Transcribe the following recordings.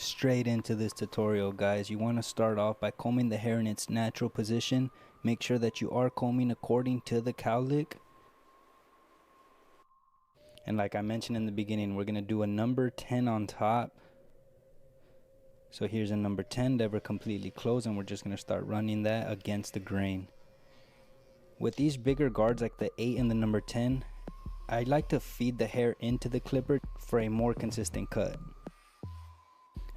Straight into this tutorial, guys. You want to start off by combing the hair in its natural position. Make sure that you are combing according to the cowlick. And like I mentioned in the beginning, we're going to do a number 10 on top. So here's a number 10, lever completely closed, and we're just going to start running that against the grain. With these bigger guards like the 8 and the number 10, I like to feed the hair into the clipper for a more consistent cut.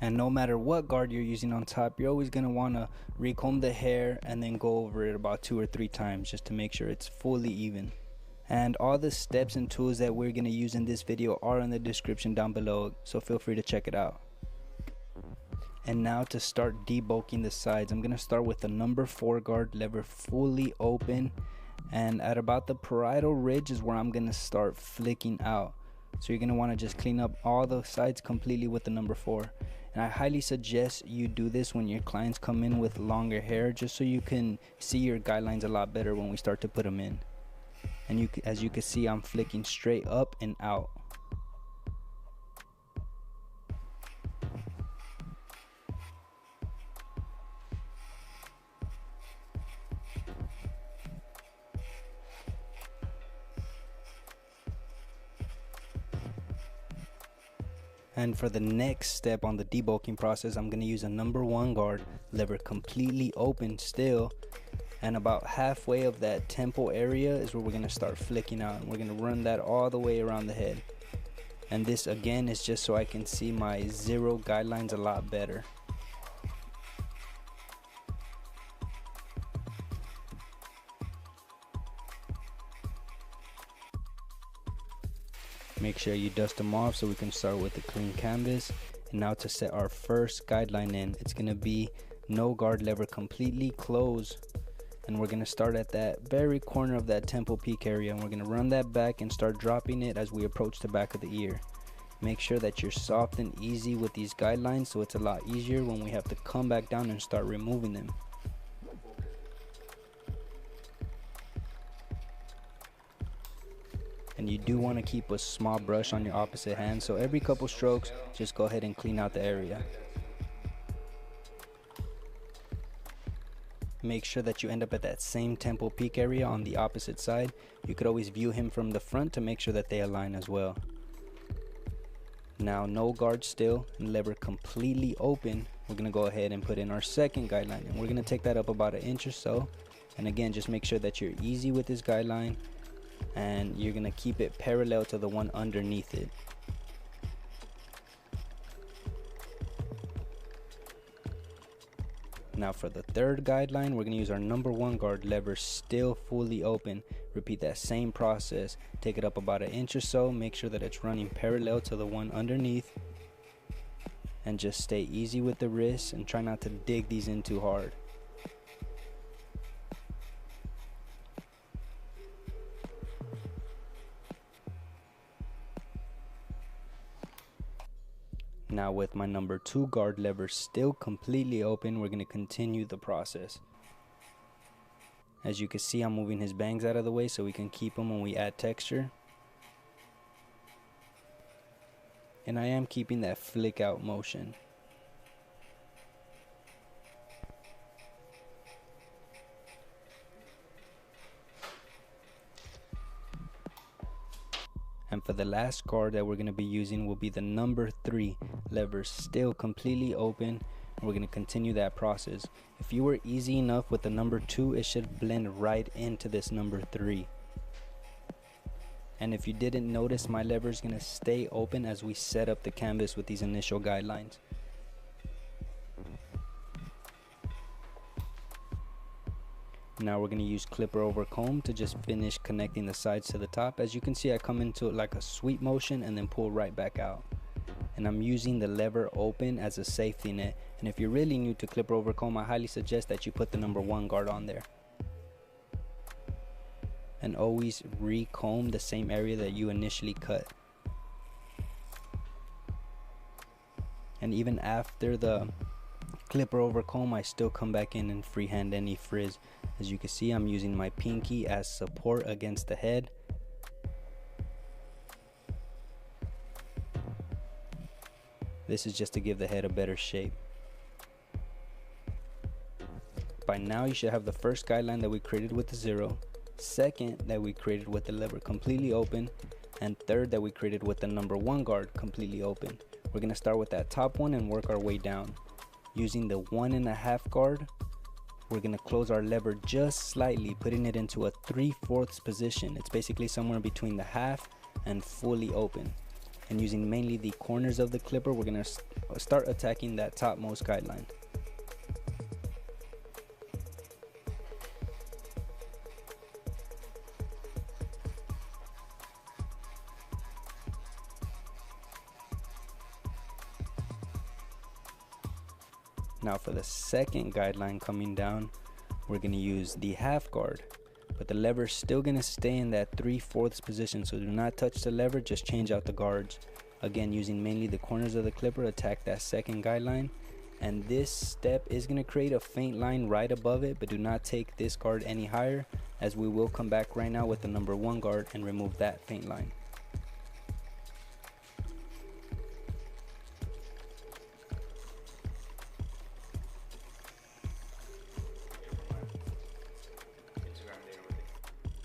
And no matter what guard you're using on top, you're always going to want to recomb the hair and then go over it about 2 or 3 times just to make sure it's fully even. And all the steps and tools that we're going to use in this video are in the description down below, so feel free to check it out. And now to start debulking the sides, I'm going to start with the number 4 guard, lever fully open, and at about the parietal ridge is where I'm going to start flicking out. So you're going to want to just clean up all the sides completely with the number 4. And I highly suggest you do this when your clients come in with longer hair, just so you can see your guidelines a lot better when we start to put them in. And as you can see, I'm flicking straight up and out. And for the next step on the debulking process, I'm going to use a number 1 guard, lever completely open still, and about halfway of that temple area is where we're going to start flicking out, and we're going to run that all the way around the head. And this again is just so I can see my zero guidelines a lot better. Make sure you dust them off so we can start with the clean canvas. And now to set our first guideline in, it's going to be no guard, lever completely closed, and we're going to start at that very corner of that temple peak area, and we're going to run that back and start dropping it as we approach the back of the ear. Make sure that you're soft and easy with these guidelines so it's a lot easier when we have to come back down and start removing them. And you do want to keep a small brush on your opposite hand, so every couple strokes just go ahead and clean out the area. Make sure that you end up at that same temple peak area on the opposite side. You could always view him from the front to make sure that they align as well. Now no guard still, and lever completely open. We're going to go ahead and put in our second guideline, and we're going to take that up about 1 inch or so. And again, just make sure that you're easy with this guideline, and you're going to keep it parallel to the one underneath it. Now for the third guideline, we're going to use our number 1 guard, lever still fully open. Repeat that same process. Take it up about 1 inch or so. Make sure that it's running parallel to the one underneath. And just stay easy with the wrists and try not to dig these in too hard. Now with my number 2 guard, lever still completely open, we're going to continue the process. As you can see, I'm moving his bangs out of the way so we can keep them when we add texture. And I am keeping that flick out motion. And for the last guard that we're going to be using will be the number 3, lever still completely open, and we're going to continue that process. If you were easy enough with the number 2, it should blend right into this number 3. And if you didn't notice, my lever is going to stay open as we set up the canvas with these initial guidelines. Now we're going to use clipper over comb to just finish connecting the sides to the top. As you can see, I come into it like a sweep motion and then pull right back out. And I'm using the lever open as a safety net. And if you're really new to clipper over comb, I highly suggest that you put the number 1 guard on there. And always re-comb the same area that you initially cut. And even after the clipper over comb, I still come back in and freehand any frizz. As you can see, I'm using my pinky as support against the head. This is just to give the head a better shape. By now you should have the first guideline that we created with the 0, second that we created with the lever completely open, and third that we created with the number 1 guard completely open. We're going to start with that top one and work our way down. Using the 1.5 guard, we're going to close our lever just slightly, putting it into a 3/4 position. It's basically somewhere between the half and fully open. And using mainly the corners of the clipper, we're going to start attacking that topmost guideline. Now for the second guideline coming down, we're going to use the half guard, but the lever is still going to stay in that 3/4 position, so do not touch the lever, just change out the guards. Again, using mainly the corners of the clipper, attack that second guideline, and this step is going to create a faint line right above it, but do not take this guard any higher, as we will come back right now with the number 1 guard and remove that faint line.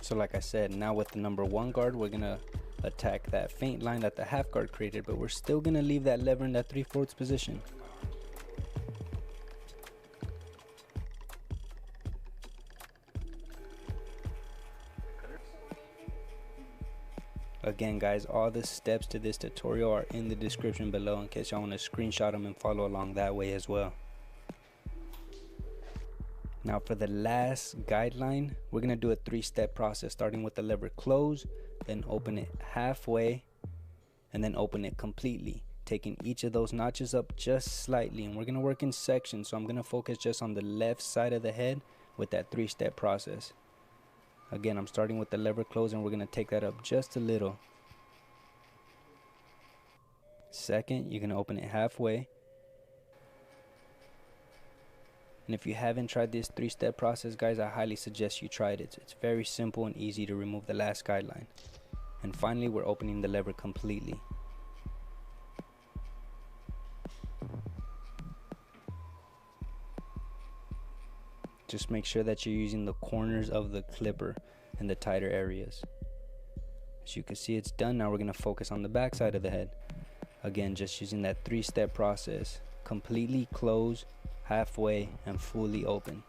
So like I said, now with the number 1 guard, we're going to attack that faint line that the half guard created, but we're still going to leave that lever in that 3/4 position. Again guys, all the steps to this tutorial are in the description below in case y'all want to screenshot them and follow along that way as well. Now for the last guideline, we're going to do a 3-step process, starting with the lever close, then open it halfway, and then open it completely, taking each of those notches up just slightly. And we're going to work in sections, so I'm going to focus just on the left side of the head with that 3-step process. Again, I'm starting with the lever close, and we're going to take that up just a little. Second, you're going to open it halfway. And if you haven't tried this 3-step process, guys, I highly suggest you try it. It's very simple and easy to remove the last guideline. And finally, we're opening the lever completely. Just make sure that you're using the corners of the clipper in the tighter areas. As you can see, it's done. Now we're going to focus on the back side of the head. Again, just using that 3-step process. Completely close, halfway, and fully open.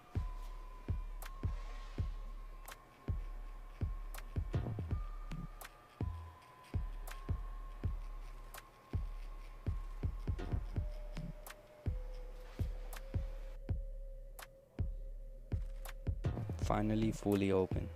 Finally, fully open.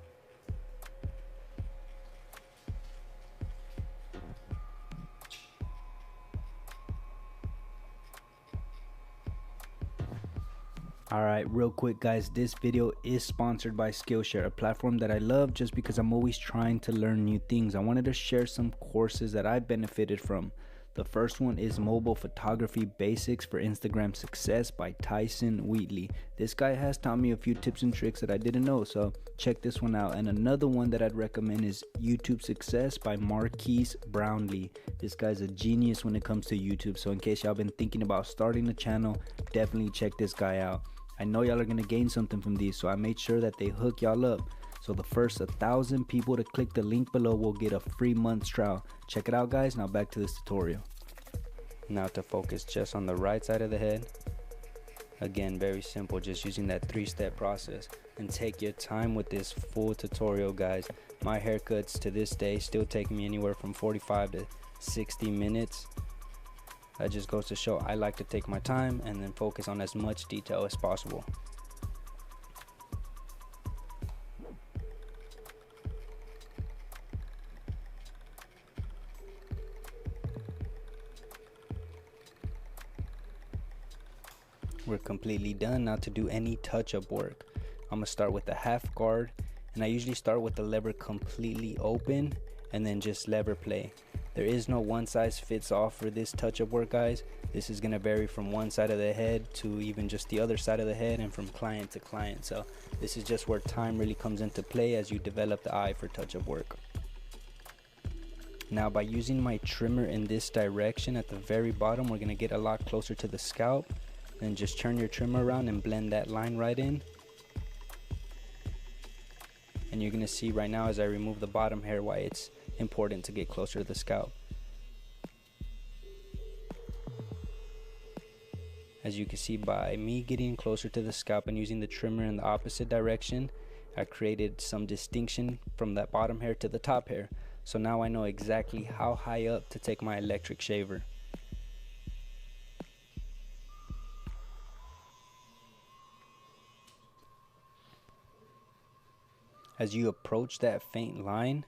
Alright, real quick guys, this video is sponsored by Skillshare, a platform that I love just because I'm always trying to learn new things. I wanted to share some courses that I benefited from. The first one is Mobile Photography Basics for Instagram Success by Tyson Wheatley. This guy has taught me a few tips and tricks that I didn't know, so check this one out. And another one that I'd recommend is YouTube Success by Marquise Brownlee. This guy's a genius when it comes to YouTube, so in case y'all been thinking about starting a channel, definitely check this guy out. I know y'all are gonna gain something from these, so I made sure that they hook y'all up. So the first 1,000 people to click the link below will get a free month's trial. Check it out guys. Now back to this tutorial. Now to focus just on the right side of the head. Again, very simple, just using that 3-step process. And take your time with this full tutorial guys. My haircuts to this day still take me anywhere from 45 to 60 minutes. That just goes to show I like to take my time and then focus on as much detail as possible. We're completely done. Now to do any touch-up work, I'm gonna start with the half guard, and I usually start with the lever completely open and then just lever play. There is no one size fits all for this touch-up work guys. This is gonna vary from one side of the head to even just the other side of the head, and from client to client. So this is just where time really comes into play as you develop the eye for touch-up work. Now by using my trimmer in this direction at the very bottom, we're going to get a lot closer to the scalp. Then just turn your trimmer around and blend that line right in. And you're going to see right now as I remove the bottom hair why it's important to get closer to the scalp. As you can see, by me getting closer to the scalp and using the trimmer in the opposite direction, I created some distinction from that bottom hair to the top hair. So now I know exactly how high up to take my electric shaver. As you approach that faint line,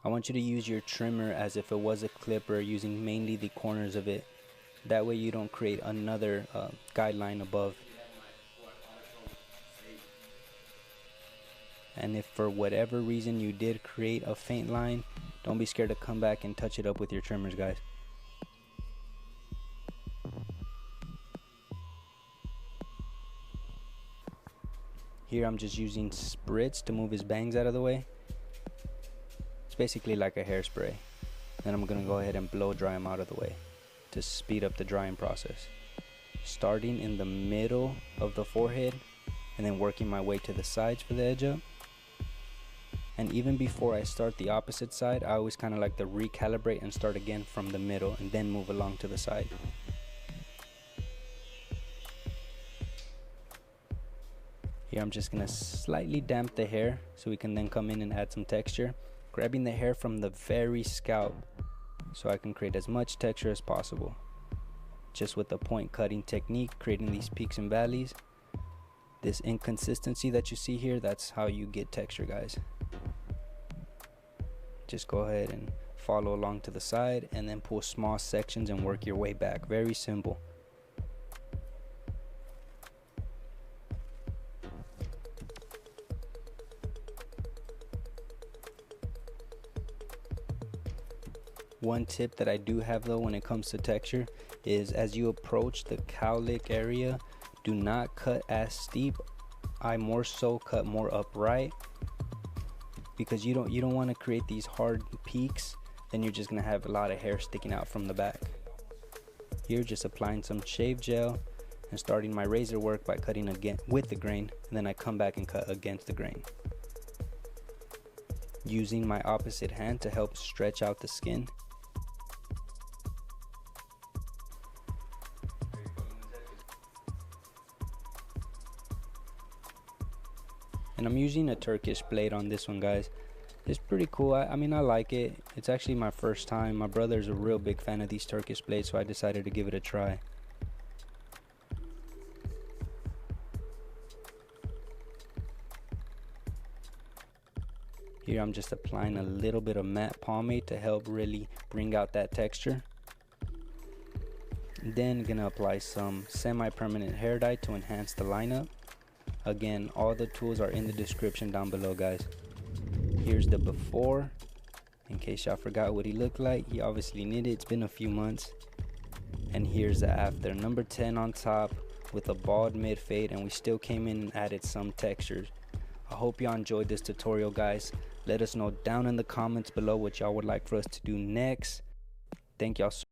I want you to use your trimmer as if it was a clipper, using mainly the corners of it. That way you don't create another guideline above. And if for whatever reason you did create a faint line, don't be scared to come back and touch it up with your trimmers, guys. Here I'm just using spritz to move his bangs out of the way. It's basically like a hairspray. Then I'm gonna go ahead and blow dry him out of the way to speed up the drying process. Starting in the middle of the forehead and then working my way to the sides for the edge up. And even before I start the opposite side, I always kind of like to recalibrate and start again from the middle and then move along to the side. Here I'm just gonna slightly damp the hair so we can then come in and add some texture, grabbing the hair from the very scalp so I can create as much texture as possible. Just with the point cutting technique, creating these peaks and valleys. This inconsistency that you see here, that's how you get texture, guys. Just go ahead and follow along to the side and then pull small sections and work your way back. Very simple. One tip that I do have though when it comes to texture is as you approach the cowlick area, do not cut as steep. I more so cut more upright, because you don't want to create these hard peaks, then you're just gonna have a lot of hair sticking out from the back. Here just applying some shave gel and starting my razor work by cutting again with the grain, and then I come back and cut against the grain. Using my opposite hand to help stretch out the skin. And I'm using a Turkish blade on this one, guys. It's pretty cool. I mean, I like it. It's actually my first time. My brother's a real big fan of these Turkish blades, so I decided to give it a try. Here I'm just applying a little bit of matte pomade to help really bring out that texture. Then gonna apply some semi-permanent hair dye to enhance the lineup. Again, all the tools are in the description down below, guys. Here's the before, in case y'all forgot what he looked like. He obviously needed it. It's been a few months. And here's the after. Number 10 on top with a bald mid fade, and we still came in and added some textures. I hope y'all enjoyed this tutorial, guys. Let us know down in the comments below what y'all would like for us to do next. Thank y'all so